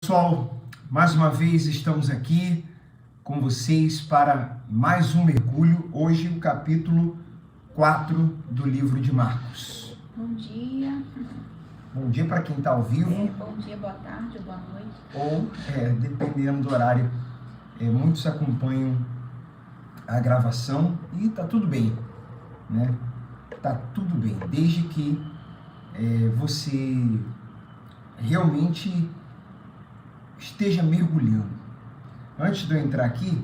Pessoal, mais uma vez estamos aqui com vocês para mais um mergulho. Hoje o capítulo 4 do livro de Marcos. Bom dia. Bom dia para quem está ao vivo. Bom dia, boa tarde, boa noite. Ou, dependendo do horário, muitos acompanham a gravação e tá tudo bem, né? Tá tudo bem, desde que você realmente esteja mergulhando. Antes de eu entrar aqui,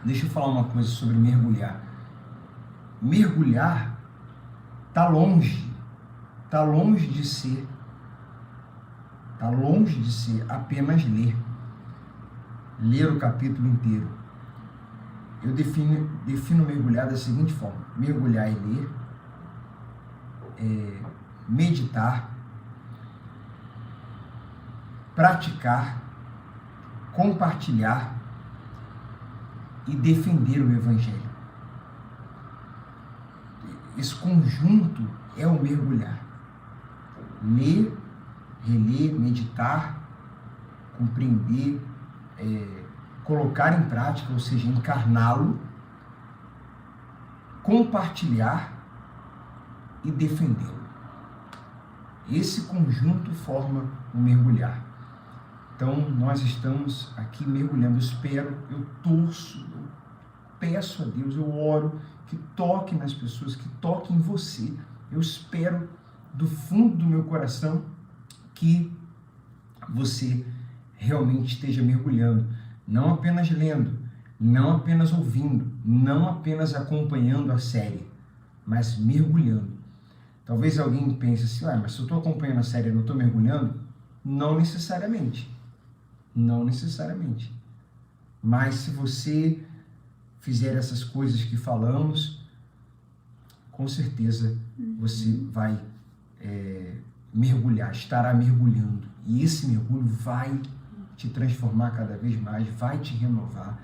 deixa eu falar uma coisa sobre mergulhar. Mergulhar tá longe de ser apenas ler o capítulo inteiro. Eu defino mergulhar da seguinte forma: mergulhar é ler, meditar, praticar, compartilhar e defender o Evangelho. Esse conjunto é o mergulhar. Ler, reler, meditar, compreender, colocar em prática, ou seja, encarná-lo, compartilhar e defendê-lo. Esse conjunto forma o mergulhar. Então, nós estamos aqui mergulhando. Eu torço, eu peço a Deus, eu oro que toque nas pessoas, que toque em você. Eu espero do fundo do meu coração que você realmente esteja mergulhando, não apenas lendo, não apenas ouvindo, não apenas acompanhando a série, mas mergulhando. Talvez alguém pense assim: mas se eu estou acompanhando a série e não estou mergulhando, não necessariamente. Mas se você fizer essas coisas que falamos, com certeza você vai mergulhar, estará mergulhando. E esse mergulho vai te transformar cada vez mais, vai te renovar,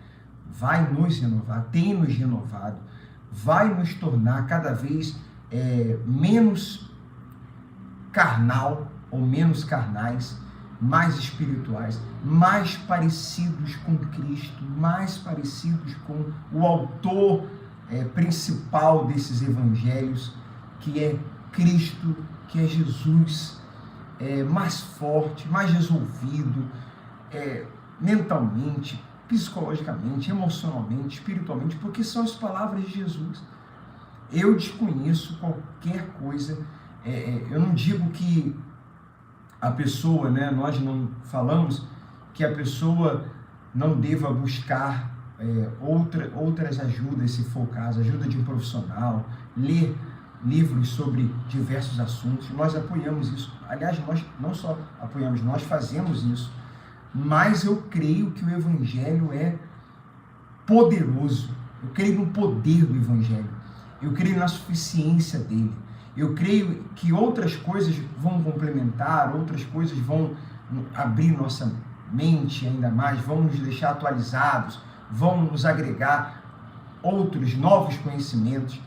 vai nos renovar, tem nos renovado, vai nos tornar cada vez menos carnal ou menos carnais, mais espirituais, mais parecidos com Cristo, mais parecidos com o autor principal desses evangelhos, que é Cristo, que é Jesus, mais forte, mais resolvido, mentalmente, psicologicamente, emocionalmente, espiritualmente, porque são as palavras de Jesus. Eu desconheço qualquer coisa, eu não digo que a pessoa, nós não falamos que a pessoa não deva buscar outras ajudas, se for o caso, ajuda de um profissional, ler livros sobre diversos assuntos. Nós apoiamos isso. Aliás, nós não só apoiamos, nós fazemos isso. Mas eu creio que o Evangelho é poderoso. Eu creio no poder do Evangelho. Eu creio na suficiência dele. Eu creio que outras coisas vão complementar, outras coisas vão abrir nossa mente ainda mais, vão nos deixar atualizados, vão nos agregar outros novos conhecimentos,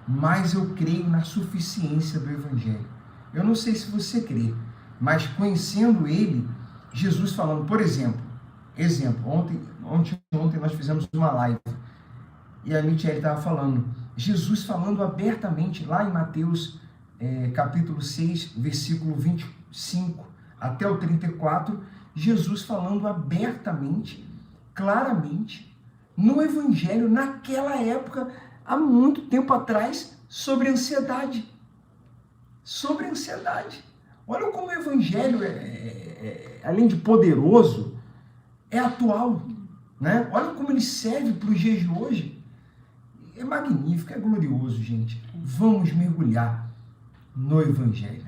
mas eu creio na suficiência do Evangelho. Eu não sei se você crê, mas conhecendo ele, Jesus falando, por exemplo, ontem nós fizemos uma live e a Michele estava falando, Jesus falando abertamente lá em Mateus capítulo 6, versículo 25 até o 34, Jesus falando abertamente, claramente, no Evangelho, naquela época, há muito tempo atrás, sobre ansiedade. Sobre ansiedade. Olha como o Evangelho, além de poderoso, é atual, né? Olha como ele serve para os dias de hoje. É magnífico, é glorioso, gente. Vamos mergulhar no Evangelho.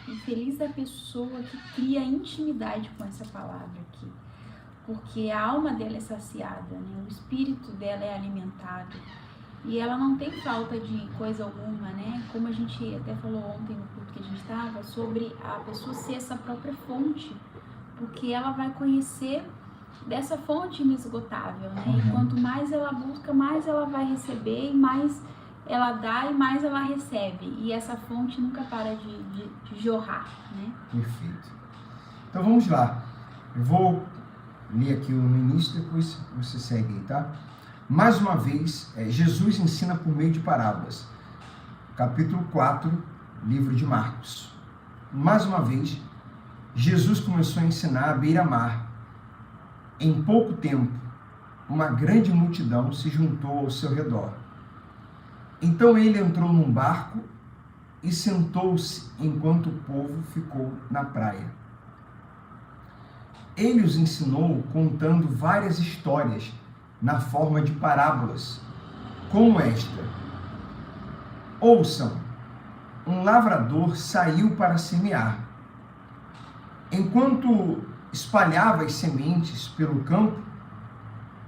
E feliz a pessoa que cria intimidade com essa palavra aqui. Porque a alma dela é saciada, né? O espírito dela é alimentado. E ela não tem falta de coisa alguma, né? Como a gente até falou ontem no culto que a gente estava, sobre a pessoa ser essa própria fonte. Porque ela vai conhecer dessa fonte inesgotável, né? E quanto mais ela busca, mais ela vai receber, e mais ela dá e mais ela recebe. E essa fonte nunca para de jorrar, né? Perfeito. Então vamos lá. Eu vou ler aqui no início, depois você segue aí, tá? Mais uma vez, Jesus ensina por meio de parábolas. Capítulo 4, livro de Marcos. Mais uma vez, Jesus começou a ensinar à beira-mar. Em pouco tempo, uma grande multidão se juntou ao seu redor. Então ele entrou num barco e sentou-se enquanto o povo ficou na praia. Ele os ensinou contando várias histórias na forma de parábolas, como esta. Ouçam, um lavrador saiu para semear. Enquanto espalhava as sementes pelo campo,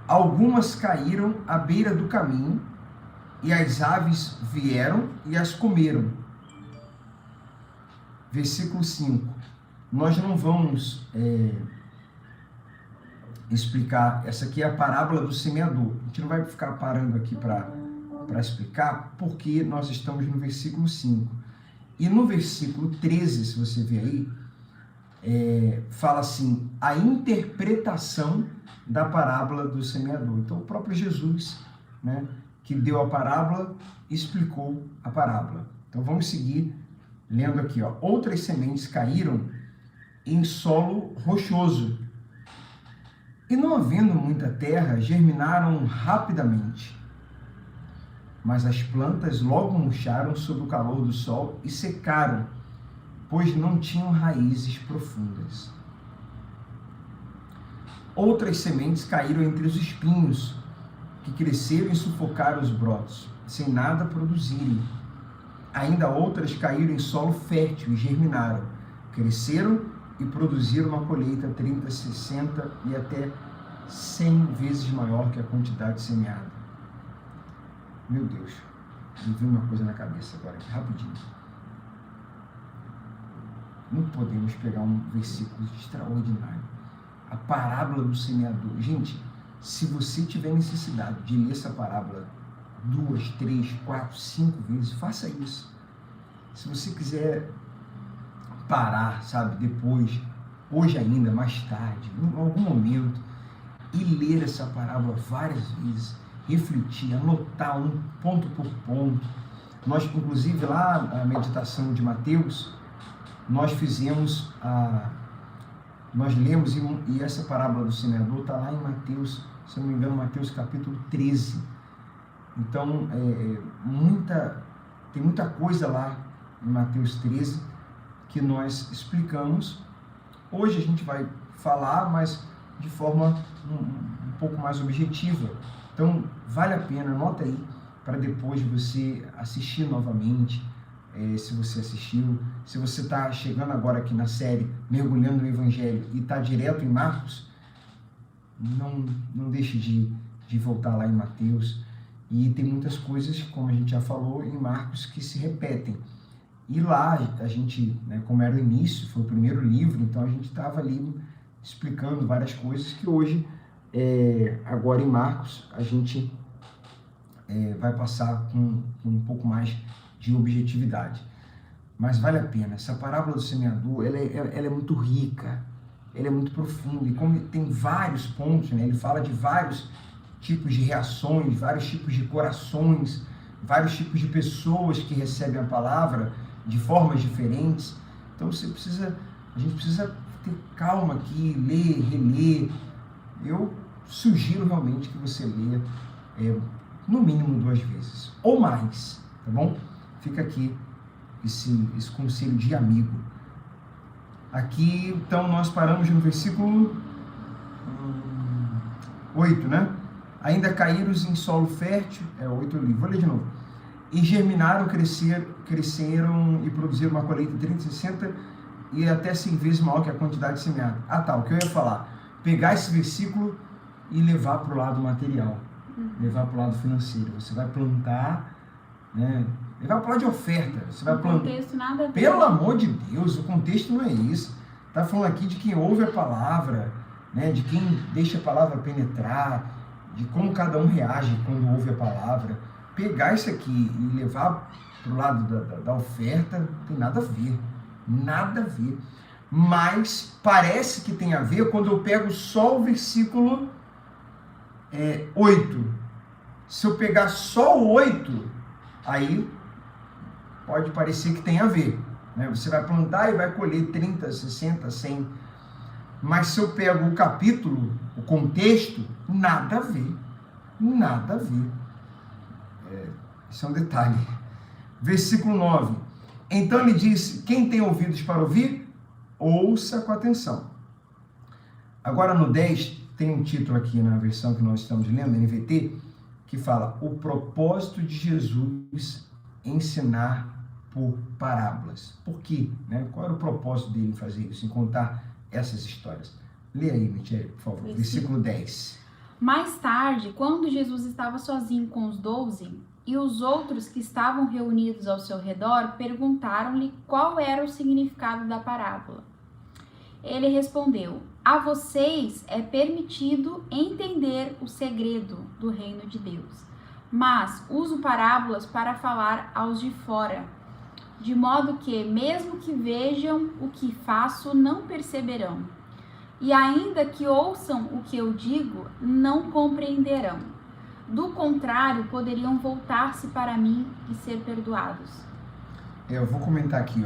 algumas caíram à beira do caminho e as aves vieram e as comeram. Versículo 5. Nós não vamos explicar, essa aqui é a parábola do semeador. A gente não vai ficar parando aqui para explicar, porque nós estamos no versículo 5. E no versículo 13, se você ver aí, fala assim, a interpretação da parábola do semeador. Então, o próprio Jesus, né, que deu a parábola, explicou a parábola. Então, vamos seguir lendo aqui. Ó. Outras sementes caíram em solo rochoso. E não havendo muita terra, germinaram rapidamente. Mas as plantas logo murcharam sob o calor do sol e secaram, pois não tinham raízes profundas. Outras sementes caíram entre os espinhos, que cresceram e sufocaram os brotos, sem nada produzirem. Ainda outras caíram em solo fértil e germinaram, cresceram e produziram uma colheita 30, 60 e até 100 vezes maior que a quantidade semeada. Meu Deus, me veio uma coisa na cabeça agora, aqui, rapidinho. Não podemos pegar um versículo extraordinário. A parábola do semeador. Gente, se você tiver necessidade de ler essa parábola 2, 3, 4, 5 vezes, faça isso. Se você quiser parar, sabe, depois, hoje ainda, mais tarde, em algum momento, e ler essa parábola várias vezes, refletir, anotar um ponto por ponto. Nós, inclusive, lá na meditação de Mateus, nós fizemos nós lemos, e essa parábola do semeador está lá em Mateus, se não me engano, Mateus capítulo 13. Então, tem muita coisa lá em Mateus 13 que nós explicamos. Hoje a gente vai falar, mas de forma um pouco mais objetiva. Então, vale a pena, anota aí, para depois você assistir novamente, se você assistiu. Se você está chegando agora aqui na série, mergulhando no Evangelho, e está direto em Marcos, não deixe de voltar lá em Mateus. E tem muitas coisas, como a gente já falou, em Marcos que se repetem. E lá, a gente, né, como era o início, foi o primeiro livro, então a gente estava ali explicando várias coisas que hoje, agora em Marcos, a gente vai passar com um pouco mais de objetividade. Mas vale a pena. Essa parábola do semeador, ela é muito rica, ela é muito profunda, e como tem vários pontos, né, ele fala de vários tipos de reações, vários tipos de corações, vários tipos de pessoas que recebem a palavra de formas diferentes. Então a gente precisa ter calma aqui, ler, reler. Eu sugiro realmente que você leia no mínimo 2 vezes, ou mais, tá bom? Fica aqui esse conselho de amigo. Aqui, então, nós paramos no versículo 8, né? Ainda caíram em solo fértil, 8 eu li, vou ler de novo. E germinaram, cresceram e produziram uma colheita de 30, 60 e até 100 vezes maior que a quantidade semeada. O que eu ia falar? Pegar esse versículo e levar para o lado material, levar para o lado financeiro. Você vai plantar, né? Levar para o lado de oferta. Você vai plantar. Contexto nada a ver. Pelo amor de Deus, o contexto não é isso. Está falando aqui de quem ouve a palavra, né? De quem deixa a palavra penetrar, de como cada um reage quando ouve a palavra. Pegar isso aqui e levar para o lado da oferta não tem nada a ver. Nada a ver. mas parece que tem a ver quando eu pego só o versículo 8. Se eu pegar só o 8, aí pode parecer que tem a ver, né? Você vai plantar e vai colher 30, 60, 100. Mas se eu pego o capítulo, o contexto, nada a ver. Nada a ver. Isso é um detalhe. Versículo 9. Então ele disse: quem tem ouvidos para ouvir, ouça com atenção. Agora no 10, tem um título aqui na versão que nós estamos lendo, NVT, que fala: o propósito de Jesus ensinar por parábolas. Por quê? Né? Qual era o propósito dele em fazer isso, em contar essas histórias? Lê aí, Michele, por favor. Versículo 10. Mais tarde, quando Jesus estava sozinho com os 12, e os outros que estavam reunidos ao seu redor perguntaram-lhe qual era o significado da parábola. Ele respondeu: a vocês é permitido entender o segredo do reino de Deus, mas uso parábolas para falar aos de fora, de modo que, mesmo que vejam o que faço, não perceberão, e ainda que ouçam o que eu digo, não compreenderão. Do contrário, poderiam voltar-se para mim e ser perdoados. Eu vou comentar aqui,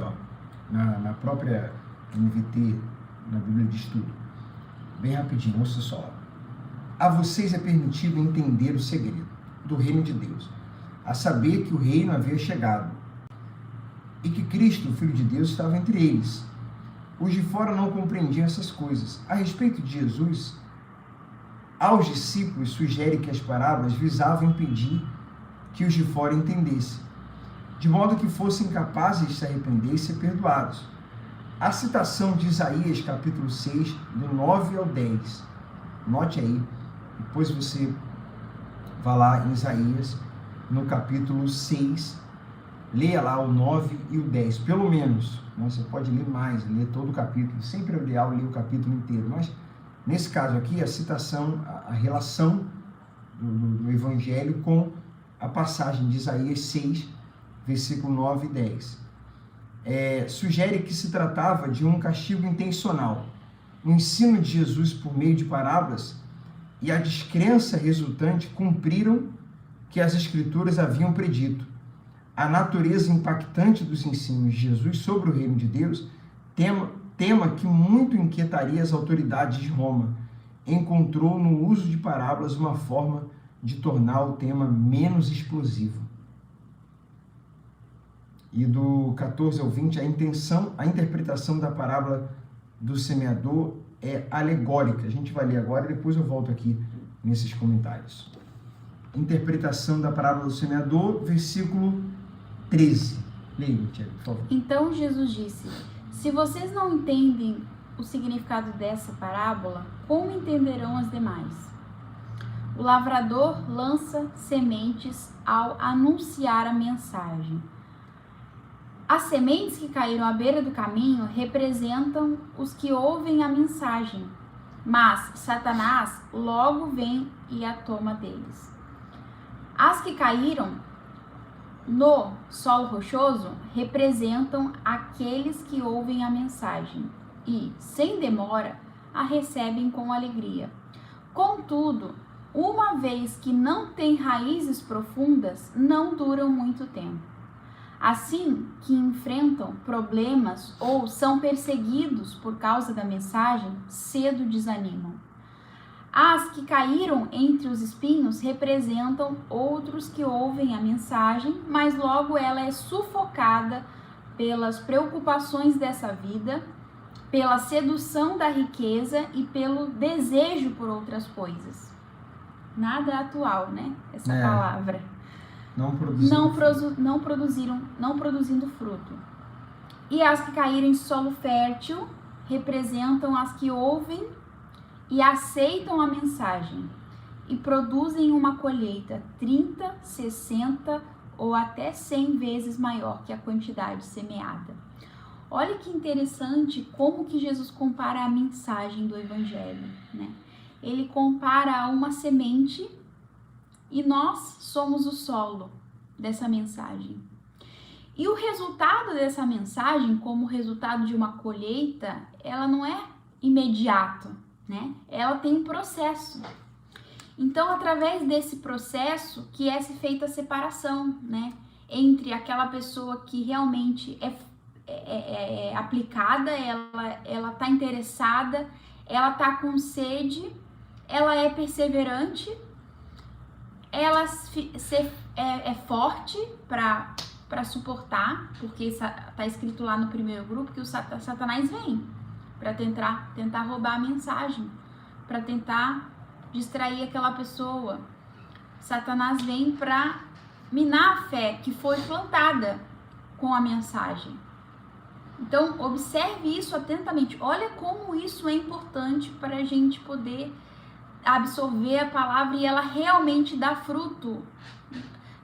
na própria NVT, na Bíblia de Estudo, bem rapidinho, ouça só. A vocês é permitido entender o segredo do reino de Deus, a saber que o reino havia chegado e que Cristo, o Filho de Deus, estava entre eles. Os de fora não compreendiam essas coisas. A respeito de Jesus, aos discípulos sugere que as parábolas visavam impedir que os de fora entendessem, de modo que fossem capazes de se arrepender e ser perdoados. A citação de Isaías, capítulo 6, do 9 ao 10. Note aí, depois você vai lá em Isaías, no capítulo 6, leia lá o 9 e o 10, pelo menos. Você pode ler mais, ler todo o capítulo, sempre é ideal ler o capítulo inteiro, mas nesse caso aqui, a citação, a relação do Evangelho com a passagem de Isaías 6, versículo 9 e 10. Sugere que se tratava de um castigo intencional. O ensino de Jesus por meio de parábolas e a descrença resultante cumpriram que as Escrituras haviam predito. A natureza impactante dos ensinos de Jesus sobre o reino de Deus, tema que muito inquietaria as autoridades de Roma, encontrou no uso de parábolas uma forma de tornar o tema menos explosivo. E do 14 ao 20, a interpretação da parábola do semeador é alegórica. A gente vai ler agora e depois eu volto aqui nesses comentários. Interpretação da parábola do semeador, versículo 13. Leia, Tiago, por favor. Então Jesus disse: se vocês não entendem o significado dessa parábola, como entenderão as demais? O lavrador lança sementes ao anunciar a mensagem. As sementes que caíram à beira do caminho representam os que ouvem a mensagem, mas Satanás logo vem e a toma deles. As que caíram no solo rochoso representam aqueles que ouvem a mensagem e, sem demora, a recebem com alegria. Contudo, uma vez que não têm raízes profundas, não duram muito tempo. Assim que enfrentam problemas ou são perseguidos por causa da mensagem, cedo desanimam. As que caíram entre os espinhos representam outros que ouvem a mensagem, mas logo ela é sufocada pelas preocupações dessa vida, pela sedução da riqueza e pelo desejo por outras coisas. Nada atual, né? Essa palavra. Não produzindo fruto. E as que caíram em solo fértil representam as que ouvem e aceitam a mensagem e produzem uma colheita 30, 60 ou até 100 vezes maior que a quantidade semeada. Olha que interessante como que Jesus compara a mensagem do Evangelho, né? Ele compara a uma semente e nós somos o solo dessa mensagem. E o resultado dessa mensagem, como resultado de uma colheita, ela não é imediato, né? Ela tem um processo. Então, através desse processo que é feita a separação, né? Entre aquela pessoa que realmente é aplicada, ela tá interessada, ela tá com sede, ela é perseverante, ela é forte para suportar, porque está escrito lá no primeiro grupo que o Satanás vem para tentar roubar a mensagem, para tentar distrair aquela pessoa. Satanás vem para minar a fé que foi plantada com a mensagem. Então, observe isso atentamente. Olha como isso é importante para a gente poder absorver a palavra e ela realmente dá fruto.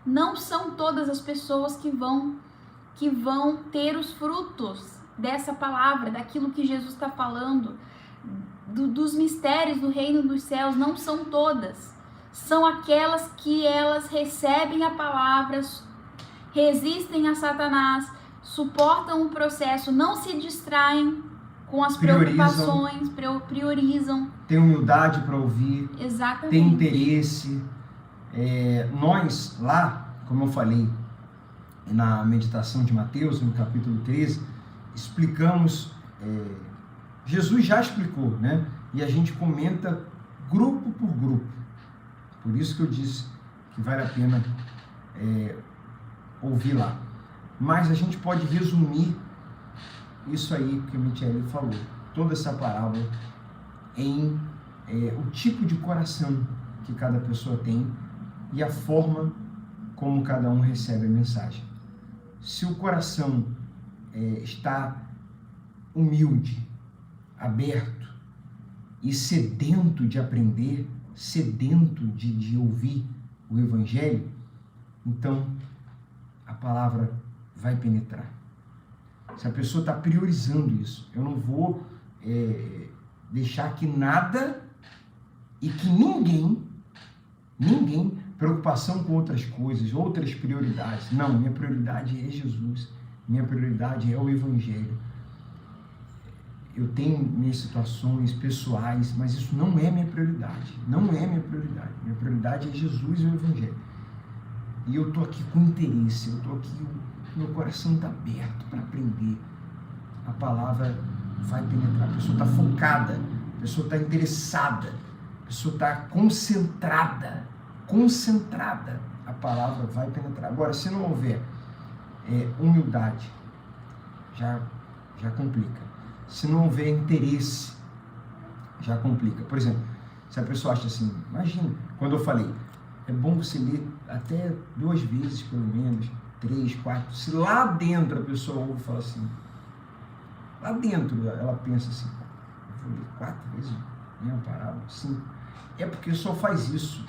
Não são todas as pessoas que vão ter os frutos dessa palavra, daquilo que Jesus está falando, dos mistérios do reino dos céus. Não são todas. São aquelas que elas recebem a palavra, resistem a Satanás, suportam o processo, não se distraem com as preocupações, priorizam. Tem humildade para ouvir. Exatamente. Tem interesse. Nós, lá, como eu falei, na meditação de Mateus, no capítulo 13, explicamos, Jesus já explicou, né? E a gente comenta grupo por grupo. Por isso que eu disse que vale a pena ouvir lá. Mas a gente pode resumir isso aí que a Michele falou, toda essa parábola, em o tipo de coração que cada pessoa tem e a forma como cada um recebe a mensagem. Se o coração está humilde, aberto e sedento de aprender, sedento de ouvir o Evangelho, então a palavra vai penetrar. Se a pessoa está priorizando isso, eu não vou deixar que nada e que ninguém, preocupação com outras coisas, outras prioridades. Não, minha prioridade é Jesus, minha prioridade é o Evangelho. Eu tenho minhas situações pessoais, mas isso não é minha prioridade. Não é minha prioridade. Minha prioridade é Jesus e o Evangelho. E eu estou aqui com interesse, eu estou aqui, meu coração está aberto para aprender. A palavra vai penetrar, a pessoa está focada, a pessoa está interessada, a pessoa está concentrada, a palavra vai penetrar. Agora, se não houver humildade, já complica. Se não houver interesse, já complica. Por exemplo, se a pessoa acha assim, imagina, quando eu falei, é bom você ler até 2 vezes, pelo menos, 3, 4, se lá dentro a pessoa ouve e fala assim, lá dentro ela pensa assim, eu vou ler 4 vezes, mesma parábola, 5, é porque só faz isso,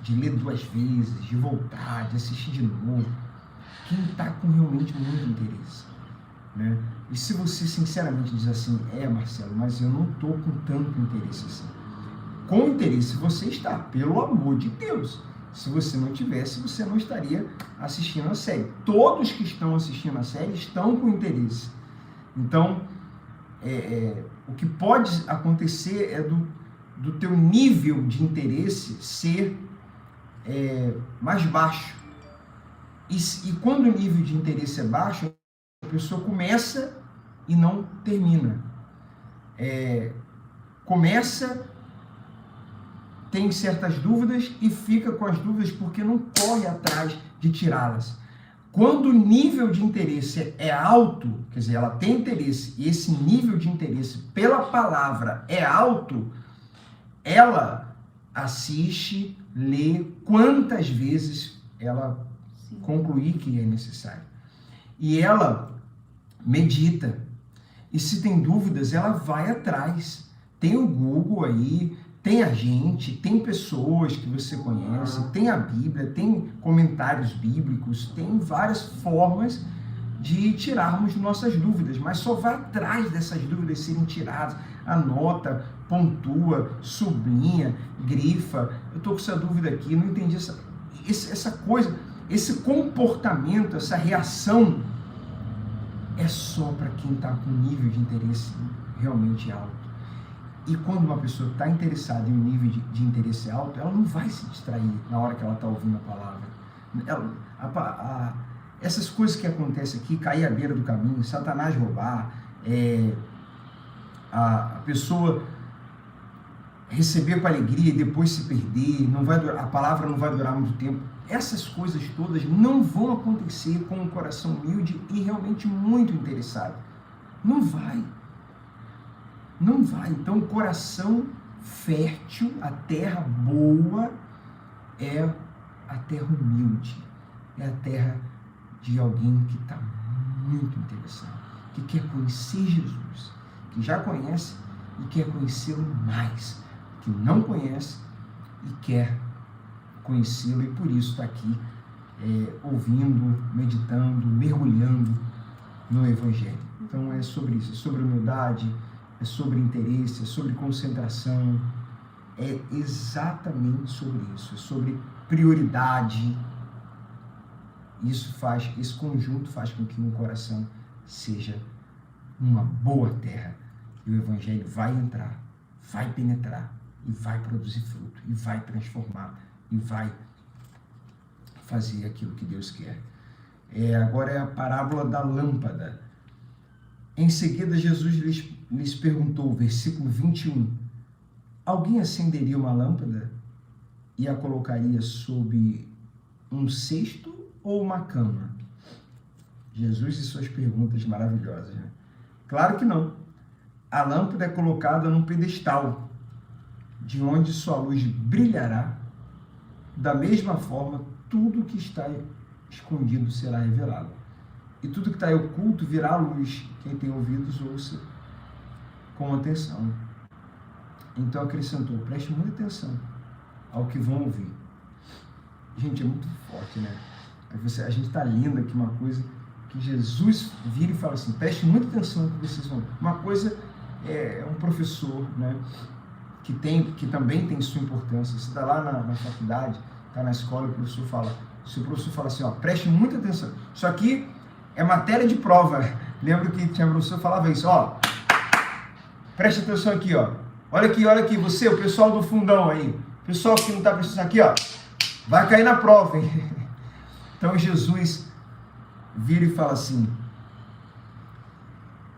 de ler 2 vezes, de voltar, de assistir de novo, quem está com realmente muito interesse, né? E se você sinceramente diz assim, Marcelo, mas eu não estou com tanto interesse assim. Com interesse você está, pelo amor de Deus. Se você não tivesse, você não estaria assistindo a série. Todos que estão assistindo a série estão com interesse. Então, o que pode acontecer é do teu nível de interesse ser mais baixo. E quando o nível de interesse é baixo, a pessoa começa e não termina. Começa, tem certas dúvidas e fica com as dúvidas porque não corre atrás de tirá-las. Quando o nível de interesse é alto, quer dizer, ela tem interesse e esse nível de interesse pela palavra é alto, ela assiste, lê quantas vezes ela concluir que é necessário. E ela medita. E se tem dúvidas, ela vai atrás. Tem o Google aí, tem a gente, tem pessoas que você conhece, tem a Bíblia, tem comentários bíblicos, tem várias formas de tirarmos nossas dúvidas, mas só vai atrás dessas dúvidas serem tiradas. Anota, pontua, sublinha, grifa. Eu estou com essa dúvida aqui, não entendi essa coisa, esse comportamento, essa reação é só para quem está com nível de interesse realmente alto. E quando uma pessoa está interessada em um nível de interesse alto, ela não vai se distrair na hora que ela está ouvindo a palavra. Essas coisas que acontecem aqui, cair à beira do caminho, Satanás roubar, a pessoa receber com alegria e depois se perder, a palavra não vai durar muito tempo. Essas coisas todas não vão acontecer com um coração humilde e realmente muito interessado. Não vai. Não vai. Então, o coração fértil, a terra boa, é a terra humilde. É a terra de alguém que está muito interessado, que quer conhecer Jesus, que já conhece e quer conhecê-lo mais, que não conhece e quer conhecê-lo, e por isso está aqui ouvindo, meditando, mergulhando no Evangelho. Então é sobre isso, é sobre humildade, é sobre interesse, é sobre concentração, é exatamente sobre isso, é sobre prioridade. Esse conjunto faz com que um coração seja uma boa terra, e o Evangelho vai entrar, vai penetrar, e vai produzir fruto, e vai transformar, e vai fazer aquilo que Deus quer. Agora é a parábola da lâmpada. Em seguida, Jesus lhes perguntou, versículo 21, alguém acenderia uma lâmpada e a colocaria sob um cesto ou uma cama? Jesus e suas perguntas maravilhosas, né? Claro que não. A lâmpada é colocada num pedestal, de onde sua luz brilhará. Da mesma forma, tudo que está escondido será revelado. E tudo que está oculto virá à luz. Quem tem ouvidos, ouça com atenção. Então acrescentou, preste muita atenção ao que vão ouvir. Gente, é muito forte, né? A gente está lendo aqui uma coisa que Jesus vira e fala assim, preste muita atenção no que vocês vão ouvir. Uma coisa é um professor, né? Que também tem sua importância. Você está lá na faculdade, está na escola, o professor fala assim, ó, preste muita atenção. Isso aqui é matéria de prova. Lembro que tinha um professor que falava isso, ó, preste atenção aqui, ó. Olha aqui, você, o pessoal do fundão aí, o pessoal que não está prestando aqui, ó, vai cair na prova, hein? Então Jesus vira e fala assim,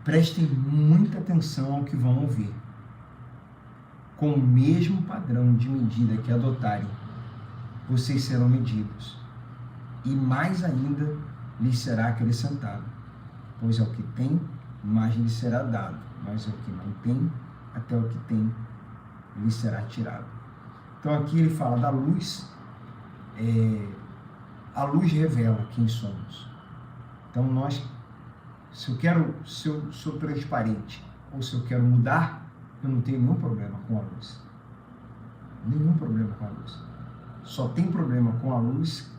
prestem muita atenção ao que vão ouvir. Com o mesmo padrão de medida que adotarem, vocês serão medidos, e mais ainda lhes será acrescentado, pois ao que tem, mais lhe será dado, mas ao que não tem, até o que tem, lhe será tirado. Então aqui ele fala da luz, a luz revela quem somos. Então se eu sou transparente, ou se eu quero mudar, eu não tenho nenhum problema com a luz. Nenhum problema com a luz. Só tem problema com a luz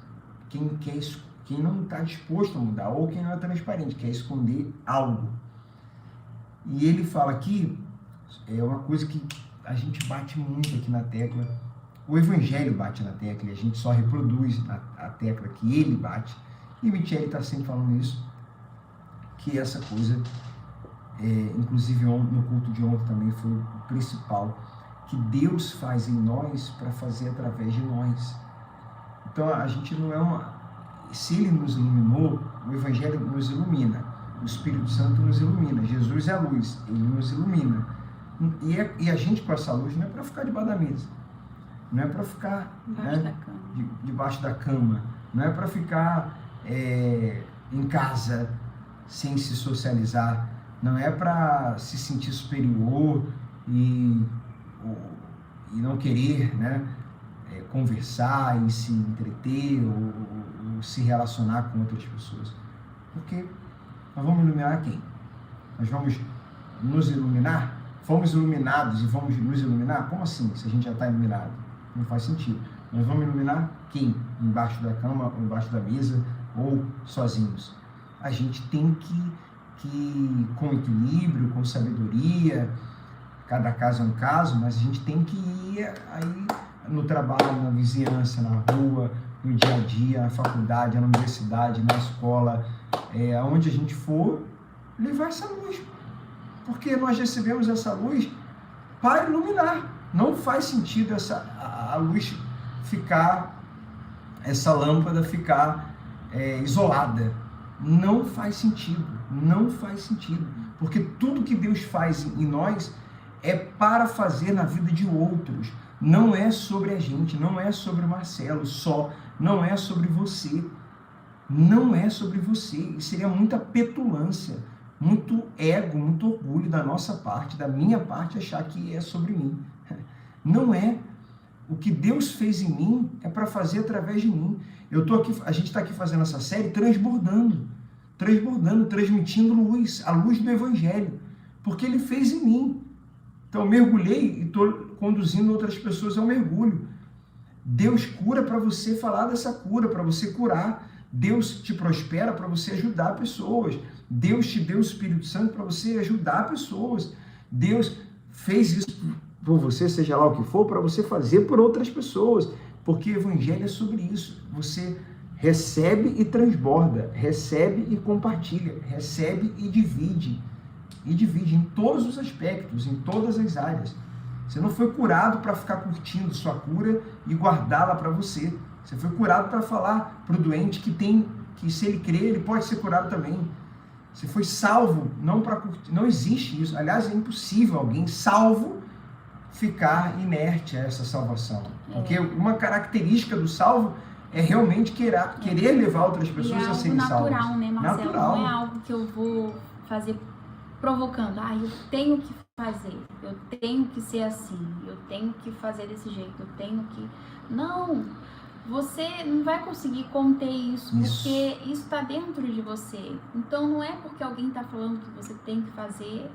quem não está disposto a mudar, ou quem não é transparente, quer esconder algo. E ele fala aqui, é uma coisa que a gente bate muito aqui na tecla, o Evangelho bate na tecla, e a gente só reproduz a tecla que ele bate, e o Michele está sempre falando isso, que essa coisa, inclusive no culto de ontem também foi o principal, que Deus faz em nós para fazer através de nós. Então a gente não é se Ele nos iluminou, o Evangelho nos ilumina, o Espírito Santo nos ilumina, Jesus é a luz, Ele nos ilumina. E a gente com essa luz não é para ficar debaixo da mesa, não é para ficar debaixo da cama, não é para ficar em casa sem se socializar, não é para se sentir superior e não querer, né, conversar e se entreter ou se relacionar com outras pessoas. Porque nós vamos iluminar quem? Nós vamos nos iluminar? Fomos iluminados e vamos nos iluminar? Como assim, se a gente já está iluminado? Não faz sentido. Nós vamos iluminar quem? Embaixo da cama, ou embaixo da mesa, ou sozinhos. A gente tem que com equilíbrio, com sabedoria, cada caso é um caso, mas a gente tem que ir aí no trabalho, na vizinhança, na rua, no dia a dia, na faculdade, na universidade, na escola, aonde a gente for, levar essa luz porque nós recebemos essa luz para iluminar. Não faz sentido a luz ficar, essa lâmpada ficar isolada. Não faz sentido, não faz sentido. Porque tudo que Deus faz em nós é para fazer na vida de outros. Não é sobre a gente, não é sobre o Marcelo só, não é sobre você. Não é sobre você. E seria muita petulância, muito ego, muito orgulho da nossa parte, da minha parte, achar que é sobre mim. Não é. O que Deus fez em mim é para fazer através de mim. A gente está aqui fazendo essa série transbordando, transmitindo luz, a luz do Evangelho, porque Ele fez em mim. Então eu mergulhei e estou conduzindo outras pessoas ao mergulho. Deus cura para você falar dessa cura, para você curar. Deus te prospera para você ajudar pessoas. Deus te deu o Espírito Santo para você ajudar pessoas. Deus fez isso por você, seja lá o que for, para você fazer por outras pessoas. Porque o Evangelho é sobre isso. Você recebe e transborda, recebe e compartilha, recebe e divide. E divide em todos os aspectos, em todas as áreas. Você não foi curado para ficar curtindo sua cura e guardá-la para você. Você foi curado para falar para o doente que se ele crer, ele pode ser curado também. Você foi salvo, não para curtir. Não existe isso. Aliás, é impossível alguém salvo ficar inerte a essa salvação. Porque uma característica do salvo é realmente querer levar outras pessoas a serem salvas. É algo natural, né, Marcelo? Natural. Não é algo que eu vou fazer provocando. Eu tenho que fazer, eu tenho que ser assim, eu tenho que fazer desse jeito, eu tenho que... Não, você não vai conseguir conter isso, porque isso está dentro de você. Então não é porque alguém está falando que você tem que fazer,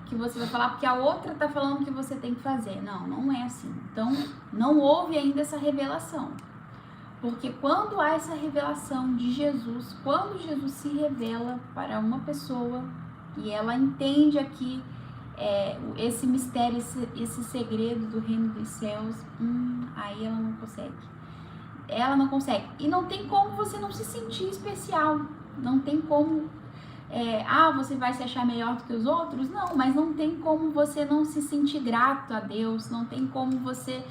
que você vai falar porque a outra está falando que você tem que fazer. Não, não é assim. Então não houve ainda essa revelação. Porque quando há essa revelação de Jesus, quando Jesus se revela para uma pessoa e ela entende aqui esse mistério, esse segredo do reino dos céus, aí ela não consegue. Ela não consegue. E não tem como você não se sentir especial. Não tem como... você vai se achar melhor do que os outros? Não, mas não tem como você não se sentir grato a Deus. Não tem como você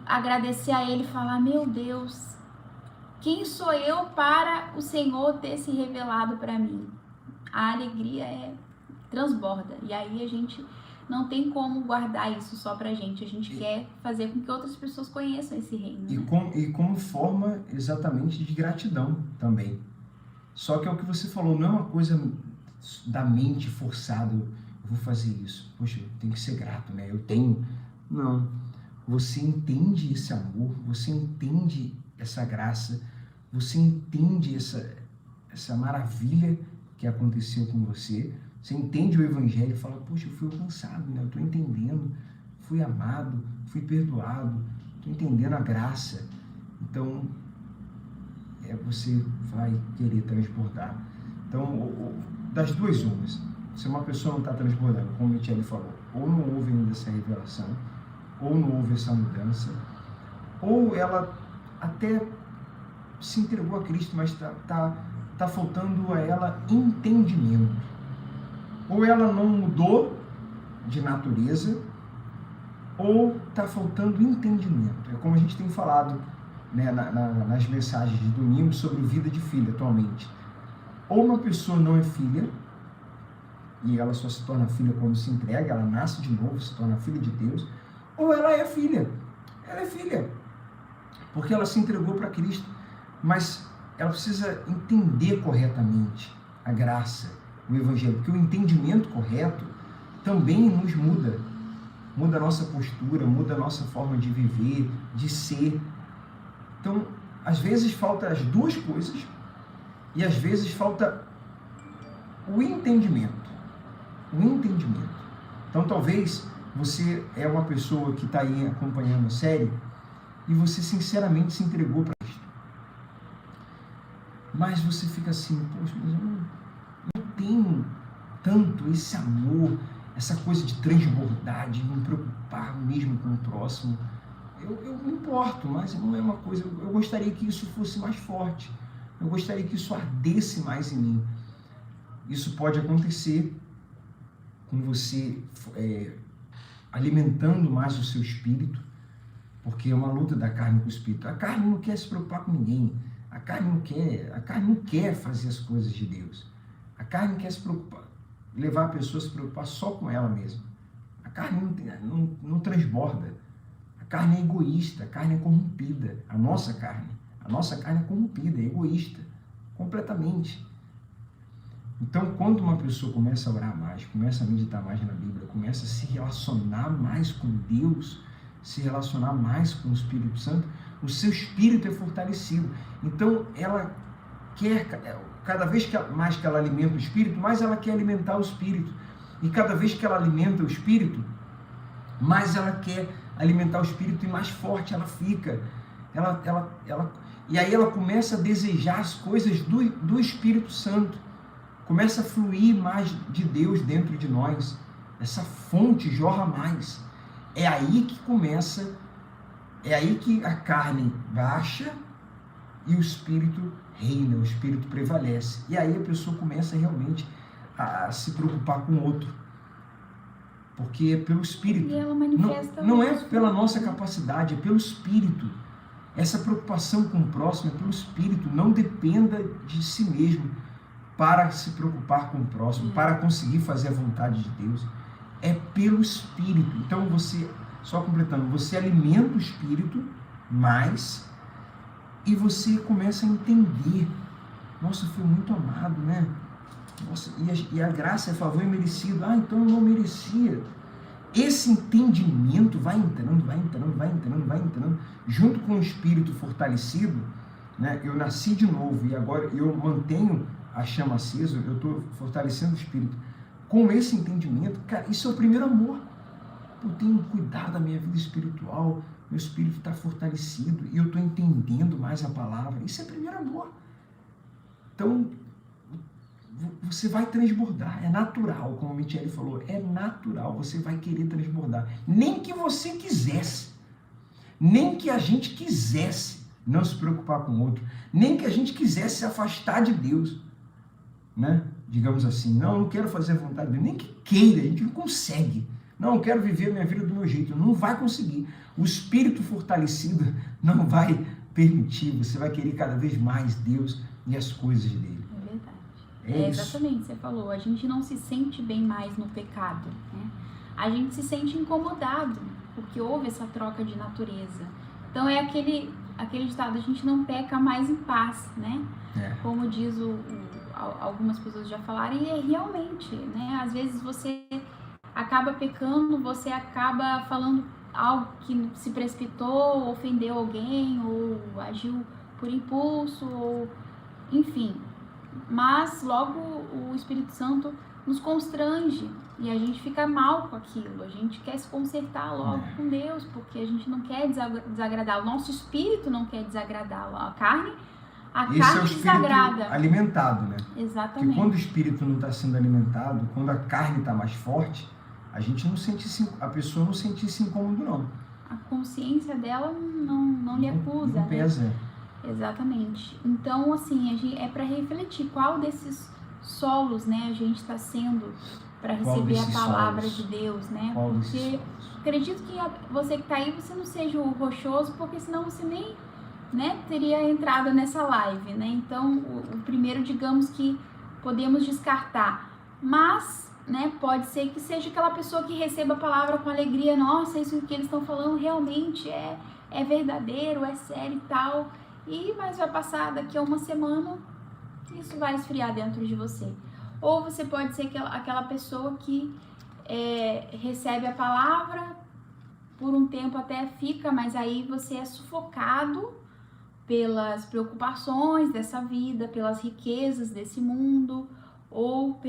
agradecer a Ele e falar, meu Deus, quem sou eu para o Senhor ter se revelado para mim? A alegria transborda. E aí a gente não tem como guardar isso só pra gente. A gente quer fazer com que outras pessoas conheçam esse reino. E como forma exatamente de gratidão também. Só que é o que você falou, não é uma coisa da mente forçada, eu vou fazer isso. Poxa, eu tenho que ser grato, né? Eu tenho... Não. Você entende esse amor, você entende essa graça, você entende essa maravilha que aconteceu com você. Você entende o Evangelho e fala, poxa, eu fui alcançado, né? Eu estou entendendo, fui amado, fui perdoado, estou entendendo a graça. Então, você vai querer transbordar. Então, das duas umas, se uma pessoa não está transbordando, como o Michele falou, ou não houve ainda essa revelação, ou não houve essa mudança, ou ela até se entregou a Cristo, mas está faltando a ela entendimento. Ou ela não mudou de natureza, ou está faltando entendimento. É como a gente tem falado, né, nas mensagens de domingo sobre vida de filho atualmente. Ou uma pessoa não é filha, e ela só se torna filha quando se entrega, ela nasce de novo, se torna filha de Deus, ou ela é filha. Ela é filha, porque ela se entregou para Cristo, mas ela precisa entender corretamente a graça, o Evangelho, porque o entendimento correto também nos muda a nossa postura, muda a nossa forma de viver, de ser. Então, às vezes falta as duas coisas e às vezes falta o entendimento. Então, talvez você é uma pessoa que está aí acompanhando a série e você sinceramente se entregou para Cristo. Mas você fica assim, poxa, mas eu não tenho tanto esse amor, essa coisa de transbordar, de me preocupar mesmo com o próximo. Eu me importo, mas não é uma coisa... Eu gostaria que isso fosse mais forte. Eu gostaria que isso ardesse mais em mim. Isso pode acontecer com você alimentando mais o seu espírito, porque é uma luta da carne com o espírito. A carne não quer se preocupar com ninguém. A carne não quer fazer as coisas de Deus. A carne quer se preocupar, levar a pessoa a se preocupar só com ela mesma. A carne não transborda. A carne é egoísta, a carne é corrompida. A nossa carne é corrompida, é egoísta, completamente. Então, quando uma pessoa começa a orar mais, começa a meditar mais na Bíblia, começa a se relacionar mais com Deus, se relacionar mais com o Espírito Santo, o seu espírito é fortalecido. Então, ela quer, cada vez mais que ela alimenta o espírito, mais ela quer alimentar o espírito. E cada vez que ela alimenta o espírito, mais ela quer alimentar o espírito e mais forte ela fica. E aí ela começa a desejar as coisas do Espírito Santo. Começa a fluir mais de Deus dentro de nós. Essa fonte jorra mais. É aí que a carne baixa e o espírito reina, o espírito prevalece. E aí a pessoa começa realmente a se preocupar com o outro. Porque é pelo espírito. E ela manifesta não é pela nossa capacidade, é pelo espírito. Essa preocupação com o próximo é pelo espírito. Não dependa de si mesmo para se preocupar com o próximo, para conseguir fazer a vontade de Deus. É pelo espírito. Então só completando, você alimenta o espírito mais e você começa a entender. Nossa, eu fui muito amado, né? Nossa, e a graça é favor imerecido. Então eu não merecia. Esse entendimento vai entrando, junto com o espírito fortalecido, né? Eu nasci de novo e agora eu mantenho a chama acesa, eu estou fortalecendo o espírito. Com esse entendimento, cara, isso é o primeiro amor. Eu tenho cuidado da minha vida espiritual, meu espírito está fortalecido e eu estou entendendo mais a palavra. Isso é primeiro amor. Então, você vai transbordar, é natural, como a Michele falou, é natural, você vai querer transbordar. Nem que você quisesse, nem que a gente quisesse não se preocupar com o outro, nem que a gente quisesse se afastar de Deus, né? Digamos assim, não quero fazer a vontade de Deus, nem que queira, a gente não consegue. Não, eu quero viver a minha vida do meu jeito, não vai conseguir. O espírito fortalecido não vai permitir, você vai querer cada vez mais Deus e as coisas dele. Exatamente, você falou, a gente não se sente bem mais no pecado, né? A gente se sente incomodado, porque houve essa troca de natureza. Então é aquele ditado, a gente não peca mais em paz, né? Como diz algumas pessoas já falaram, e é realmente, né? Às vezes você acaba pecando, você acaba falando algo que se precipitou, ofendeu alguém, ou agiu por impulso, ou enfim. Mas logo o Espírito Santo nos constrange e a gente fica mal com aquilo. A gente quer se consertar logo com Deus, porque a gente não quer desagradá-lo. Nosso espírito não quer desagradá-lo. A carne é o desagrada. Alimentado, né? Exatamente. Porque quando o espírito não está sendo alimentado, quando a carne está mais forte, a pessoa não sente esse incômodo, não. A consciência dela não lhe acusa. Não pesa. Né? Exatamente. Então, assim, é para refletir qual desses solos, né, a gente está sendo para receber a palavra de Deus, né? Porque acredito que você que está aí, você não seja o rochoso, porque senão você nem, né, teria entrado nessa live, né? Então, o primeiro, digamos que podemos descartar. Mas, né, pode ser que seja aquela pessoa que receba a palavra com alegria. Nossa, isso que eles estão falando realmente é verdadeiro, é sério e tal. Mas vai passar daqui a uma semana, isso vai esfriar dentro de você. Ou você pode ser aquela pessoa que recebe a palavra, por um tempo até fica, mas aí você é sufocado pelas preocupações dessa vida, pelas riquezas desse mundo, ou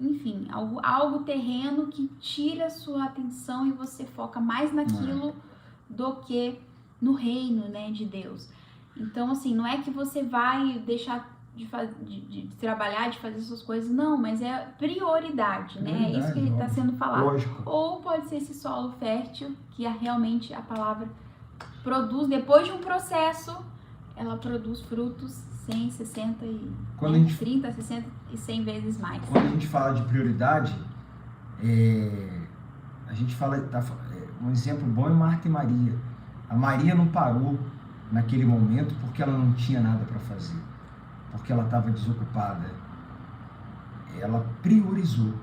enfim, algo terreno que tira a sua atenção e você foca mais naquilo do que no reino, né, de Deus. Então, assim, não é que você vai deixar de trabalhar, de fazer suas coisas, não, mas é prioridade, né? É isso que está sendo falado. Lógico. Ou pode ser esse solo fértil, que realmente a palavra produz, depois de um processo, ela produz frutos 100, 60 e 30, 60 e 100 vezes mais. Quando a gente fala de prioridade, A gente fala, um exemplo bom é Marta e Maria. A Maria não parou naquele momento porque ela não tinha nada para fazer, porque ela estava desocupada. Ela priorizou.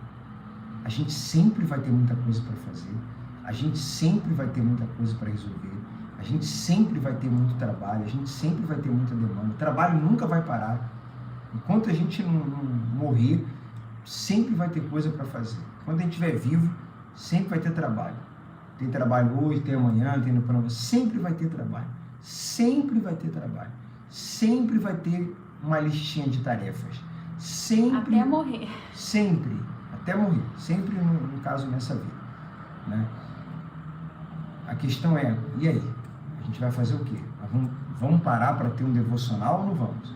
A gente sempre vai ter muita coisa para fazer, a gente sempre vai ter muita coisa para resolver, a gente sempre vai ter muito trabalho, a gente sempre vai ter muita demanda. O trabalho nunca vai parar. Enquanto a gente não morrer, sempre vai ter coisa para fazer. Quando a gente estiver vivo, sempre vai ter trabalho. Tem trabalho hoje, tem amanhã, tem no programa. Sempre vai ter trabalho. Sempre vai ter trabalho. Sempre vai ter uma listinha de tarefas. Sempre. Até morrer. Sempre. Até morrer. Sempre, no caso, nessa vida. Né? A questão é, e aí? A gente vai fazer o quê? Vamos parar para ter um devocional ou não vamos?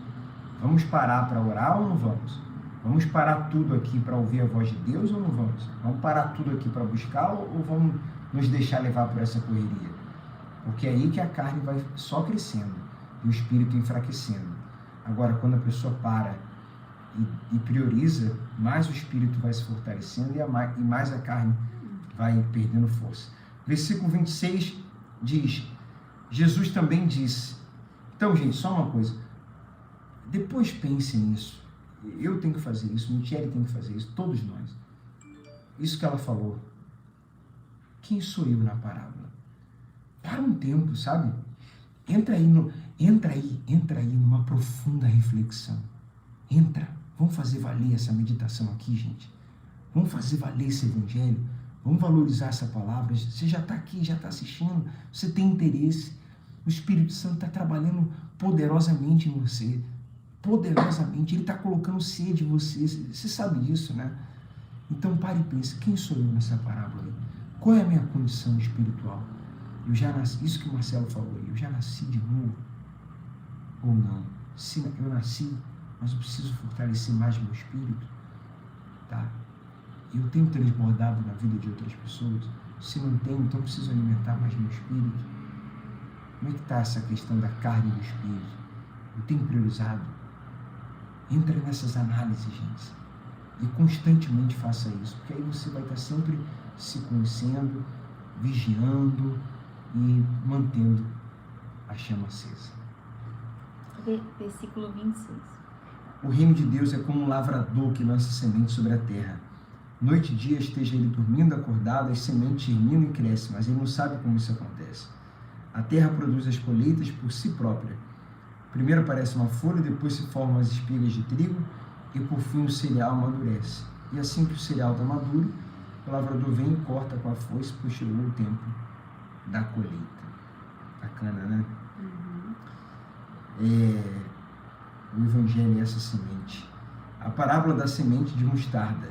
Vamos parar para orar ou não vamos? Vamos parar tudo aqui para ouvir a voz de Deus ou não vamos? Vamos parar tudo aqui para buscar ou vamos nos deixar levar por essa correria? Porque é aí que a carne vai só crescendo e o espírito enfraquecendo. Agora, quando a pessoa para e prioriza, mais o espírito vai se fortalecendo e mais a carne vai perdendo força. Versículo 26 diz, Jesus também disse, então, gente, só uma coisa, depois pense nisso. Eu tenho que fazer isso, Michele tem que fazer isso, todos nós. Isso que ela falou. Quem sou eu na parábola? Para um tempo, sabe? Entra aí numa profunda reflexão. Vamos fazer valer essa meditação aqui, gente. Vamos fazer valer esse evangelho. Vamos valorizar essa palavra. Você já está aqui, já está assistindo, você tem interesse. O Espírito Santo está trabalhando poderosamente em você. Poderosamente, ele está colocando sede em você. Você sabe disso, né? Então pare e pense, quem sou eu nessa parábola aí? Qual é a minha condição espiritual? Eu já nasci, isso que o Marcelo falou aí, eu já nasci de novo ou não? Se eu nasci, mas eu preciso fortalecer mais meu espírito, tá? Eu tenho transbordado na vida de outras pessoas. Se não tenho, então eu preciso alimentar mais meu espírito. Como é que está essa questão da carne e do espírito? Eu tenho priorizado? Entra nessas análises, gente. E constantemente faça isso, porque aí você vai estar sempre se conhecendo, vigiando e mantendo a chama acesa. Versículo 26. O reino de Deus é como um lavrador que lança semente sobre a terra. Noite e dia esteja ele dormindo, acordado, as sementes germinam e crescem, mas ele não sabe como isso acontece. A terra produz as colheitas por si própria. Primeiro aparece uma folha, depois se formam as espigas de trigo e por fim o cereal amadurece. E assim que o cereal está maduro, o lavrador vem e corta com a foice, pois chegou o tempo da colheita. Bacana, né? O evangelho é essa semente. A parábola da semente de mostarda.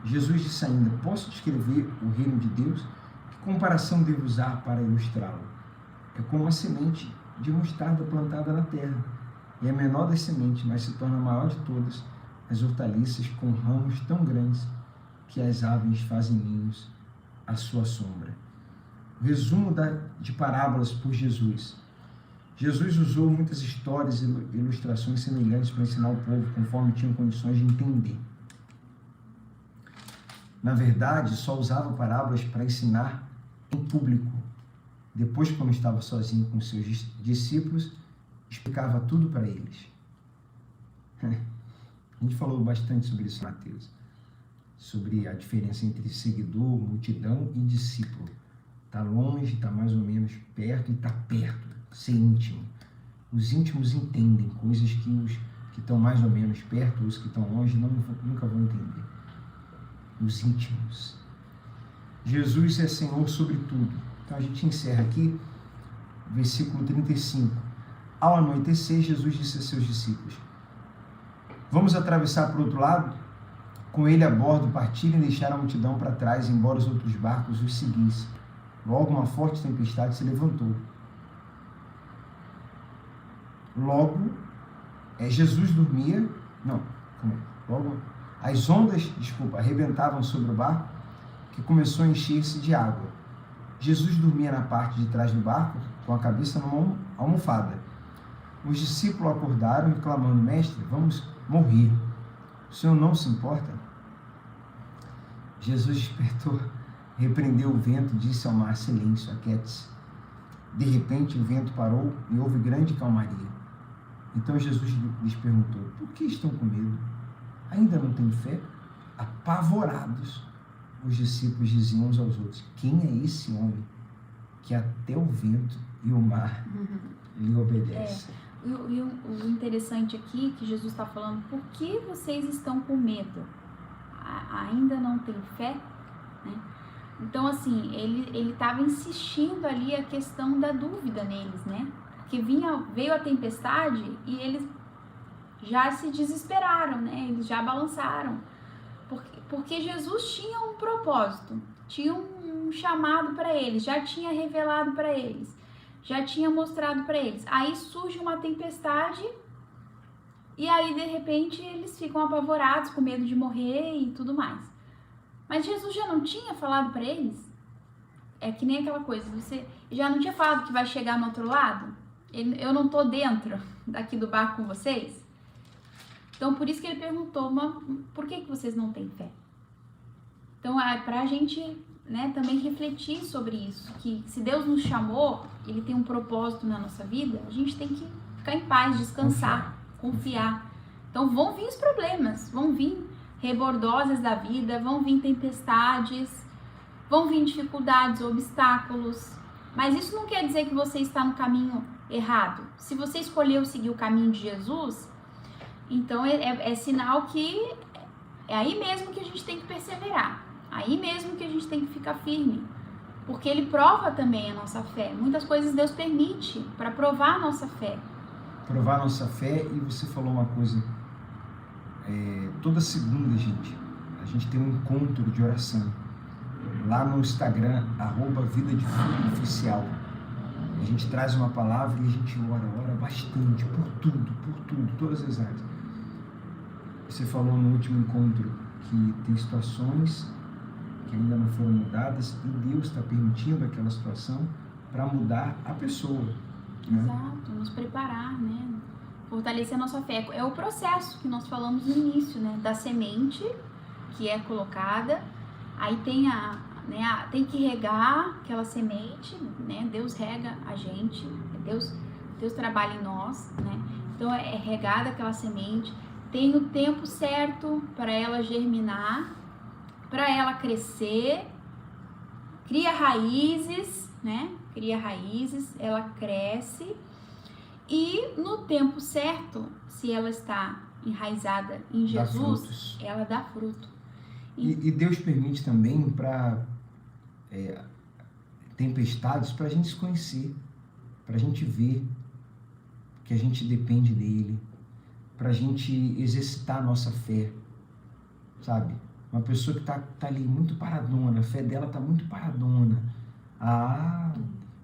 Jesus disse ainda, posso descrever o reino de Deus? Que comparação devo usar para ilustrá-lo? É como uma semente de mostarda plantada na terra. É a menor das sementes, mas se torna a maior de todas as hortaliças, com ramos tão grandes que as aves fazem ninhos à sua sombra. O resumo de parábolas por Jesus. Jesus usou muitas histórias e ilustrações semelhantes para ensinar o povo, conforme tinham condições de entender. Na verdade, só usava parábolas para ensinar em público. Depois, quando estava sozinho com seus discípulos, explicava tudo para eles. A gente falou bastante sobre isso, Mateus. Sobre a diferença entre seguidor, multidão e discípulo. Está longe, está mais ou menos perto e está perto, ser íntimo. Os íntimos entendem coisas que os que estão mais ou menos perto, os que estão longe, nunca vão entender. Os íntimos. Jesus é Senhor sobre tudo. Então a gente encerra aqui, versículo 35. Ao anoitecer, Jesus disse a seus discípulos, vamos atravessar para o outro lado? Com ele a bordo, partiram e deixaram a multidão para trás, embora os outros barcos os seguissem. Logo uma forte tempestade se levantou. Logo, Jesus dormia... Não, calma aí. Logo, as ondas, arrebentavam sobre o barco, que começou a encher-se de água. Jesus dormia na parte de trás do barco, com a cabeça numa almofada. Os discípulos acordaram, reclamando, mestre, vamos morrer. O senhor não se importa? Jesus despertou, repreendeu o vento e disse ao mar: silêncio, aquiete-se. De repente o vento parou e houve grande calmaria. Então Jesus lhes perguntou: por que estão com medo? Ainda não têm fé? Apavorados, os discípulos diziam uns aos outros: quem é esse homem que até o vento e o mar lhe obedecem? O interessante aqui que Jesus está falando: por que vocês estão com medo? Ainda não tem fé? Né? Então, assim, ele estava insistindo ali a questão da dúvida neles, né? Porque veio a tempestade e eles já se desesperaram, né? Eles já balançaram. Porque Jesus tinha um propósito, tinha um chamado para eles, já tinha revelado para eles, já tinha mostrado para eles. Aí surge uma tempestade e aí, de repente, eles ficam apavorados, com medo de morrer e tudo mais. Mas Jesus já não tinha falado para eles? É que nem aquela coisa, você já não tinha falado que vai chegar no outro lado? Eu não tô dentro daqui do barco com vocês? Então, por isso que ele perguntou: mas por que vocês não têm fé? Então, é pra gente, né, também refletir sobre isso, que se Deus nos chamou, Ele tem um propósito na nossa vida, a gente tem que ficar em paz, descansar, confiar. Então, vão vir os problemas, vão vir rebordosas da vida, vão vir tempestades, vão vir dificuldades, obstáculos, mas isso não quer dizer que você está no caminho errado. Se você escolheu seguir o caminho de Jesus, então é sinal que é aí mesmo que a gente tem que perseverar, aí mesmo que a gente tem que ficar firme, porque Ele prova também a nossa fé. Muitas coisas Deus permite para provar a nossa fé. Provar a nossa fé. E você falou uma coisa, toda segunda, a gente tem um encontro de oração lá no Instagram, @vida-de-fruto-oficial. A gente traz uma palavra e a gente ora bastante, por tudo, todas as áreas. Você falou no último encontro que tem situações que ainda não foram mudadas e Deus está permitindo aquela situação para mudar a pessoa. Né? Exato, nos preparar, né? Fortalecer a nossa fé. É o processo que nós falamos no início, né? Da semente que é colocada, aí tem que regar aquela semente, né? Deus rega a gente, Deus trabalha em nós, né? Então é regada aquela semente, tem o tempo certo para ela germinar, para ela crescer, cria raízes, né? Cria raízes, ela cresce e no tempo certo, se ela está enraizada em Jesus, ela dá fruto. E Deus permite também para tempestades para a gente se conhecer, para a gente ver que a gente depende dele, para a gente exercitar a nossa fé, sabe? Uma pessoa que tá ali muito paradona, a fé dela tá muito paradona.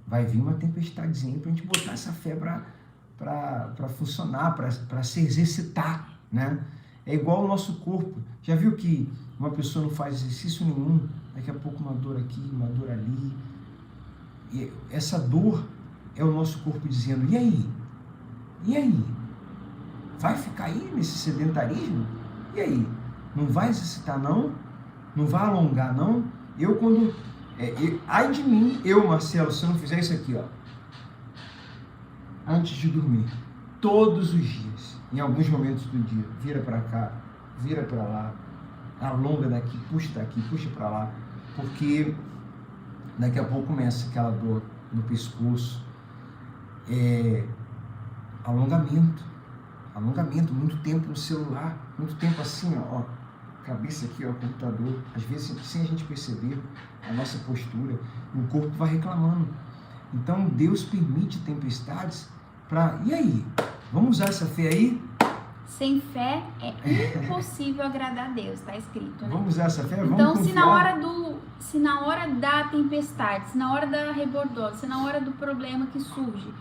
Vai vir uma tempestadezinha para a gente botar essa fé para funcionar, para se exercitar, né? É igual o nosso corpo. Já viu que uma pessoa não faz exercício nenhum, daqui a pouco uma dor aqui, uma dor ali. E essa dor é o nosso corpo dizendo: e aí? E aí? Vai ficar aí nesse sedentarismo? E aí? Não vai exercitar não? Não vai alongar não? Ai de mim, Marcelo, se eu não fizer isso aqui, ó, antes de dormir, todos os dias, em alguns momentos do dia, vira para cá, vira para lá, alonga daqui, puxa para lá, porque daqui a pouco começa aquela dor no pescoço, alongamento, muito tempo no celular, muito tempo assim, ó, cabeça aqui, ó, computador, às vezes sem a gente perceber a nossa postura, o corpo vai reclamando. Então Deus permite tempestades para, e aí? Vamos usar essa fé aí? Sem fé é impossível agradar a Deus, está escrito, né? Vamos usar essa fé? Vamos então, confiar. se na hora da tempestade, se na hora da rebordose, se na hora do problema que surge,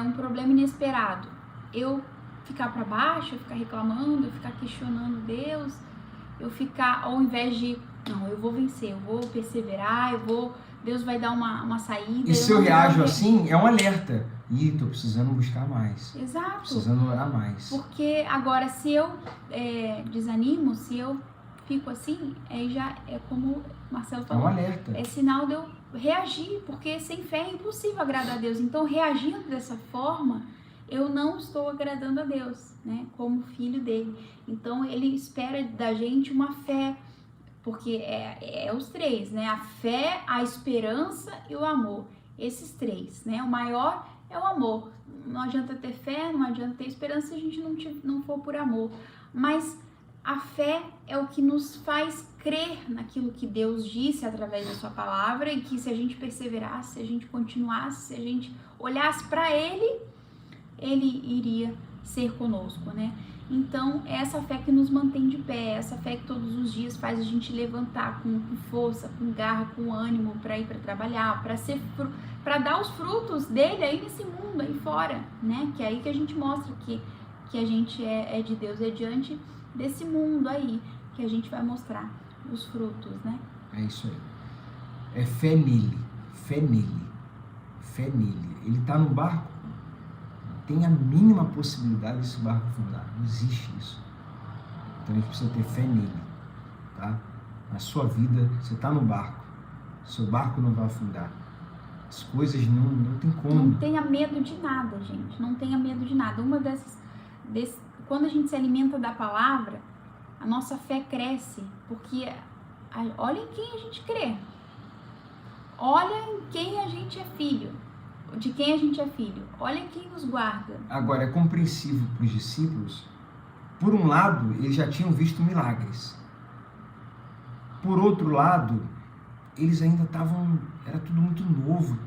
um problema inesperado, eu ficar para baixo, eu ficar reclamando, eu ficar questionando Deus, eu ficar, ao invés de, não, eu vou vencer, eu vou perseverar, Deus vai dar uma saída. E se eu reajo assim, é um alerta. Tô precisando buscar mais. Exato. Precisando orar mais. Porque agora, se eu desanimo, se eu fico assim, já é como o Marcelo É um falou, alerta. é sinal de eu reagir, porque sem fé é impossível agradar a Deus. Então, reagindo dessa forma, eu não estou agradando a Deus, né? Como filho dele. Então, ele espera da gente uma fé, porque é os três, né? A fé, a esperança e o amor. Esses três, né? O maior é o amor. Não adianta ter fé, não adianta ter esperança se a gente não for por amor. Mas a fé é o que nos faz crer naquilo que Deus disse através da sua palavra, e que se a gente perseverasse, se a gente continuasse, se a gente olhasse para Ele, Ele iria ser conosco, né? Então, é essa fé que nos mantém de pé, essa fé que todos os dias faz a gente levantar com força, com garra, com ânimo para ir para trabalhar, para dar os frutos dele aí nesse mundo, aí fora, né? Que é aí que a gente mostra que a gente é de Deus, é diante desse mundo aí que a gente vai mostrar os frutos, né? É isso aí. É fé nele, fé nele, fé nele. Ele está no barco, tem a mínima possibilidade desse barco afundar. Não existe isso. Então a gente precisa ter fé nele, tá? Na sua vida, você está no barco, seu barco não vai afundar. As coisas não tem como. Não tenha medo de nada, gente. Não tenha medo de nada. Quando a gente se alimenta da palavra, a nossa fé cresce, porque olha em quem a gente crê. Olha em quem a gente é filho. De quem a gente é filho. Olha quem nos guarda. Agora, é compreensível para os discípulos. Por um lado, eles já tinham visto milagres. Por outro lado, eles ainda estavam... Era tudo muito novo.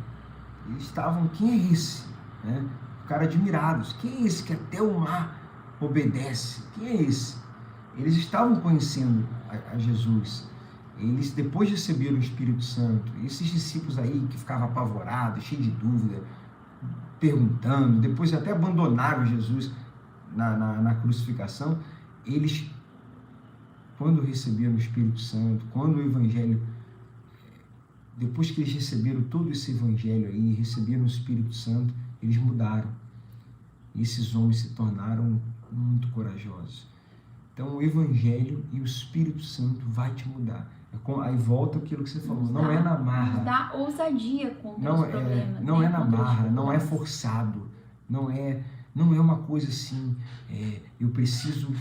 Eles estavam... Quem é esse? Né? Ficaram admirados. Quem é esse que até o mar obedece? Quem é esse? Eles estavam conhecendo a Jesus. Eles, depois de receber o Espírito Santo, esses discípulos aí que ficavam apavorados, cheios de dúvida, perguntando, depois até abandonaram Jesus na crucificação, eles, quando receberam o Espírito Santo, quando o Evangelho, depois que eles receberam todo esse Evangelho aí, receberam o Espírito Santo, eles mudaram. E esses homens se tornaram muito corajosos. Então, o Evangelho e o Espírito Santo vai te mudar. Aí volta aquilo que você falou, não é na marra. Nos dá ousadia contra os problemas. Não é na marra, não é forçado, não é uma coisa assim, eu preciso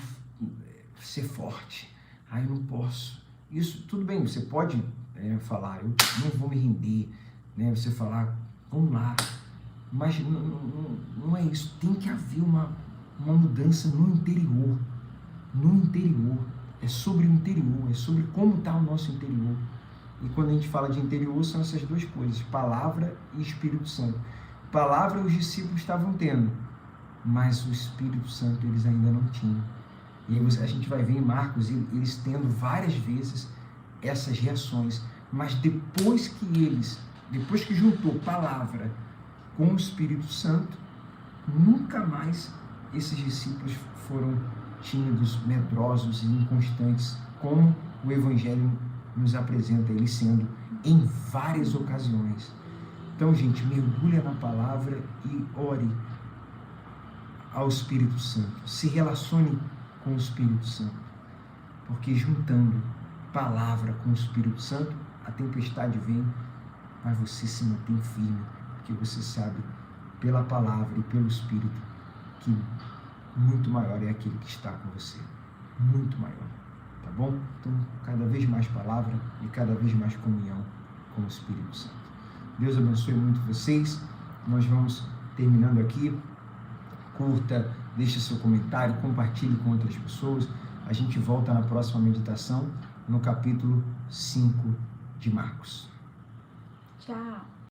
ser forte, eu não posso. Isso, tudo bem, você pode falar, eu não vou me render, né? Você falar, vamos lá, mas não é isso, tem que haver uma mudança no interior. No interior, é sobre o interior, é sobre como está o nosso interior. E quando a gente fala de interior, são essas duas coisas, palavra e Espírito Santo. Palavra os discípulos estavam tendo, mas o Espírito Santo eles ainda não tinham. E aí a gente vai ver em Marcos eles tendo várias vezes essas reações, mas depois que juntou palavra com o Espírito Santo, nunca mais esses discípulos foram tímidos, medrosos e inconstantes, como o Evangelho nos apresenta ele sendo em várias ocasiões. Então, gente, mergulha na palavra e ore ao Espírito Santo. Se relacione com o Espírito Santo, porque juntando palavra com o Espírito Santo, a tempestade vem, mas você se mantém firme, porque você sabe, pela palavra e pelo Espírito, que muito maior é aquele que está com você. Muito maior. Tá bom? Então, cada vez mais palavra e cada vez mais comunhão com o Espírito Santo. Deus abençoe muito vocês. Nós vamos terminando aqui. Curta, deixe seu comentário, compartilhe com outras pessoas. A gente volta na próxima meditação, no capítulo 5 de Marcos. Tchau.